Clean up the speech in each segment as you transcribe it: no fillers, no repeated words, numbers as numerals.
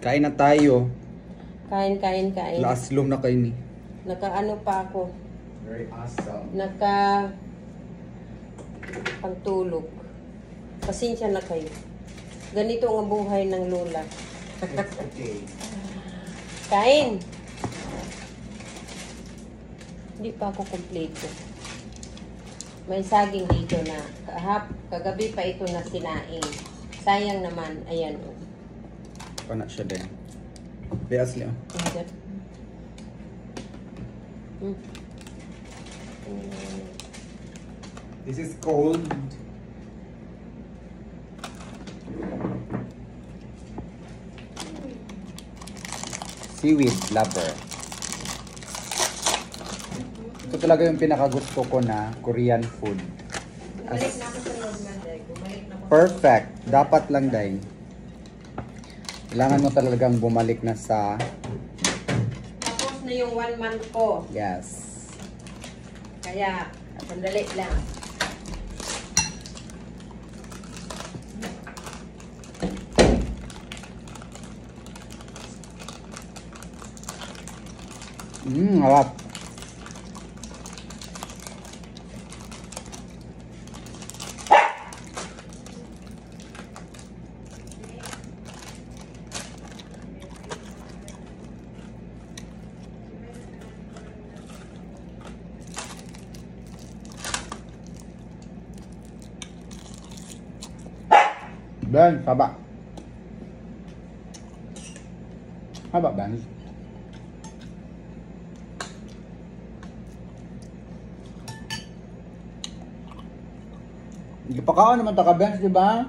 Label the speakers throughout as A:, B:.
A: Kain na tayo.
B: Kain.
A: Laaslom na kayo ni.
B: Naka-ano pa ako.
A: Very awesome.
B: Pagtulog. Pasensya na kayo. Ganito ang buhay ng lola.
A: It's okay.
B: Kain! Hindi pa ako kompleto. May saging dito na kagabi pa ito na sinaing. Sayang naman. Ayan.
A: Panak siya din. Bias liya. This is cold. Seaweed lover. Ito talaga yung pinakagusto ko na Korean food.
B: Bumalik na ako sa normal, Day. Bumalik na ako.
A: Perfect. Dapat lang, Day. Kailangan mo talagang bumalik na sa...
B: Tapos na yung 1 month ko.
A: Yes.
B: Kaya, sandali lang.
A: Harap. Ben, haba. Haba, Ben. Ipakaon naman ta ka, Ben, di ba?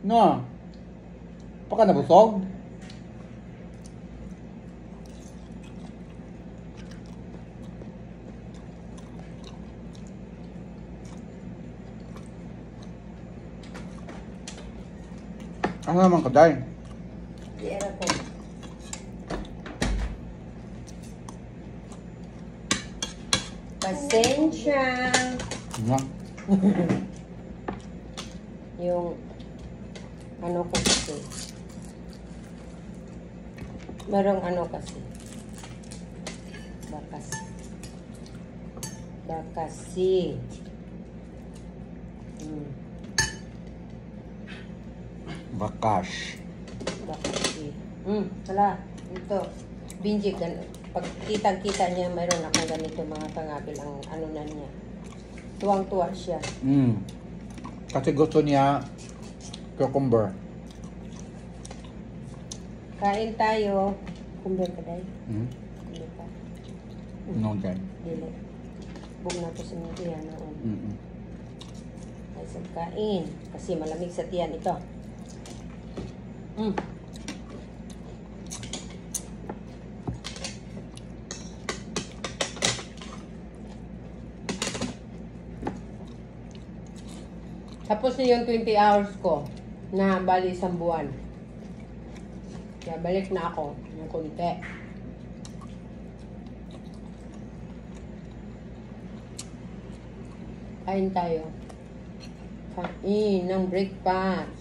A: No. Paka nabusog. Ano naman ka, Day?
B: Iera ko. Pasensya.
A: Nga.
B: Yung ano ko kasi. Merong ano kasi. Bakasi.
A: Bakash.
B: Bakasi. Wala. Ito. Binji. Pag kitang-kita niya, mayroon akong ganito mga pangabil ang ano na niya. Tuwang-tuwa siya.
A: Kasi gusto niya cucumber.
B: Kain tayo. Kumber ka, Day? Hindi pa.
A: No, Day.
B: Dili. Bug na to sa mga tiyan noon. Ay, sa kain. Kasi malamig sa tiyan ito. Tapos na yung 20 hours ko na bali isang buwan. Kaya balik na ako ng konti. Kain tayo. Kain ng breakfast.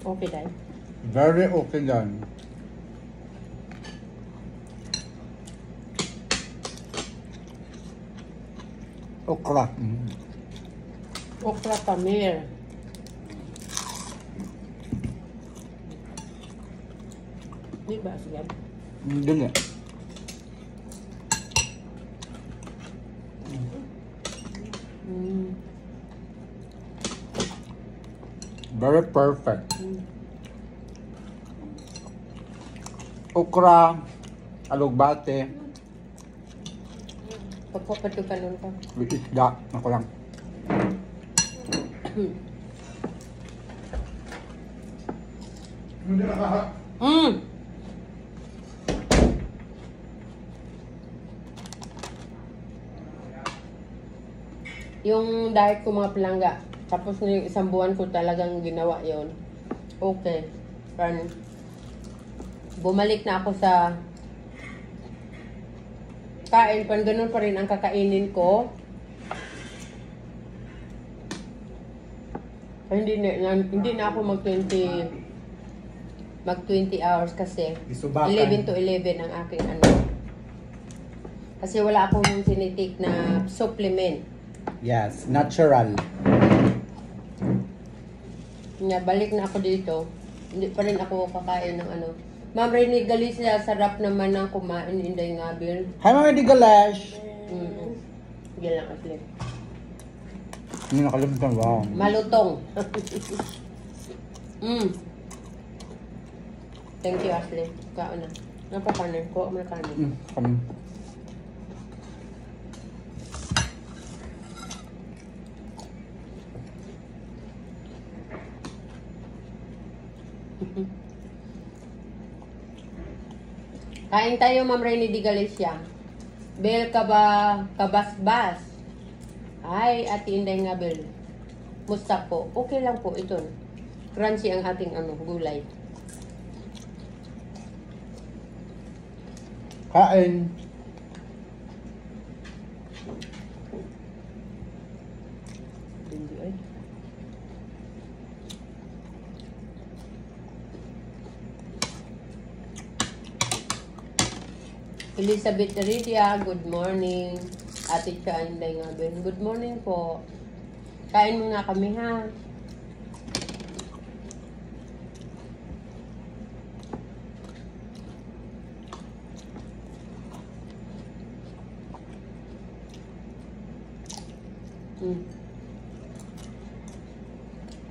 B: Okay, Day.
A: Very okay yan. Okra.
B: Okra tamir. Di ba siya?
A: Dili. Very perfect. Okra, alugbate,
B: Pagpapatukan ka.
A: with isda. Ako lang.
B: Yung diet ko mga palangga. Tapos na yung isang buwan ko talagang ginawa yon. Okay. Parang bumalik na ako sa kain. Parang ganun pa rin ang kakainin ko. Hindi na ako mag 20 hours kasi
A: Isubakan.
B: 11 to 11 ang aking ano. Kasi wala akong tinitik na supplement.
A: Yes, natural.
B: Balik na ako dito. Hindi pa rin ako kakain ng ano. Ma'am Rene Galicia, sarap naman ng kumain Inday Ngabil.
A: Hi, Mama Di Galash.
B: Sige lang, Ashley.
A: Hindi nakalimutan, wow.
B: Malutong. Thank you, Ashley. Kaon na. Napakanin ko. Amerikanin.
A: Kami.
B: Kain tayo, Ma'am Rene Di Galicia. Bel kabasbas. Ay, Ate Inday nga, Bel. Musta po? Okay lang po ito. Crunchy ang ating gulay.
A: Kain.
B: Hindi ay. Elizabeth Ridia, good morning. Ate Cha Inday nga, Bel. Good morning po. Kain muna kami, ha?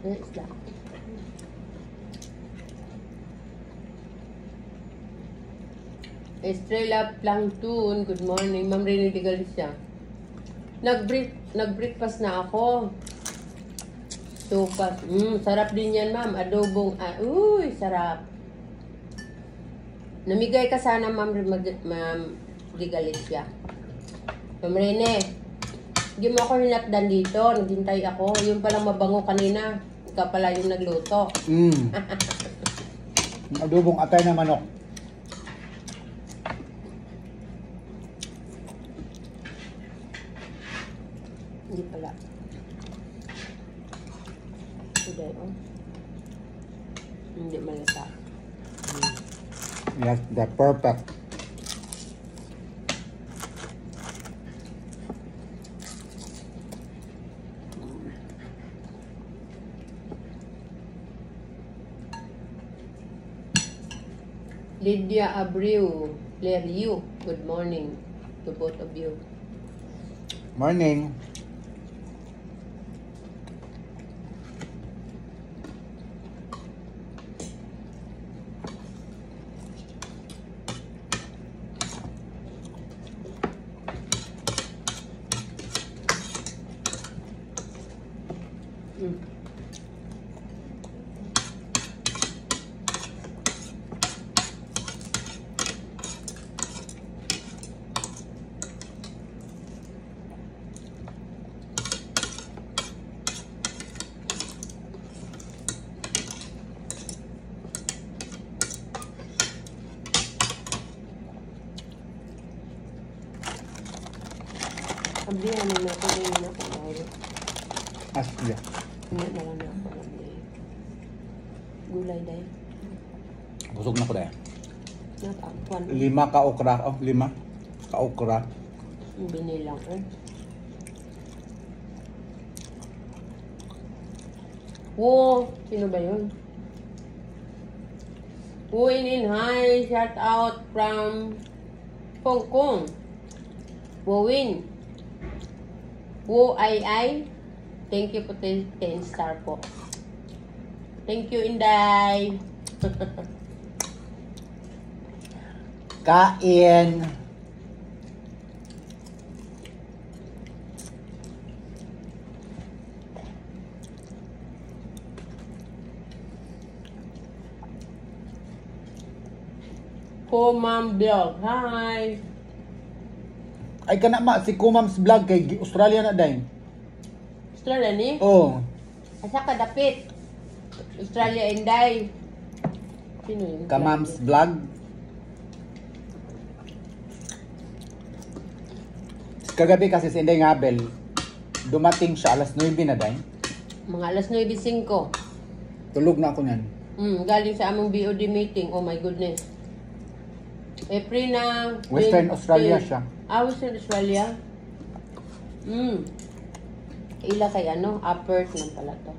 B: Isda. Estrella Plankton, good morning. Ma'am Rene Di Galicia. Nag-breakfast na ako. Sopas. Sarap din yan, ma'am. Adobong. Uy, sarap. Namigay ka sana, Ma'am Di Galicia. Ma'am Rene, hindi mo ako hinatdan dito. Naghintay ako. Yung palang mabango kanina. Ikaw pala yung nagluto.
A: Adobong atay na manok.
B: Hindi pala. Hindi malasa.
A: Yes, that's perfect.
B: Lydia Abreu, Leriu, good morning to both of you.
A: Morning.
B: Sabihan mo na kung hindi na ako mahuli.
A: Asya.
B: Hindi na lang ako. Gulay dahil.
A: Busog na ko dahil.
B: Nakakwan.
A: 5 ka okra. Oh, 5 ka okra.
B: Binilang eh. Wo! Sino ba yun? Win hi! Shout out from Hong Kong. Win. Wo ay. Thank you po 10 star po. Thank you, Inday.
A: Kain.
B: Kumam Vlog. Hi.
A: Ay kana ma si Kumam's vlog kay Australia na dayon.
B: Australia ni?
A: Oh.
B: Asa ka dapit? Australia, Inday. Sino yun?
A: Kamam's vlog. Kagabi kasi si Inday Ngabel, dumating siya alas 9 na dayon.
B: Mga alas 9:05.
A: Tulog na ako niyan.
B: Galing sa among BOD meeting. Oh my goodness. April na...
A: Western
B: 20.
A: Australia siya.
B: Western Australia? Ila kay ano? Upper lang pala to.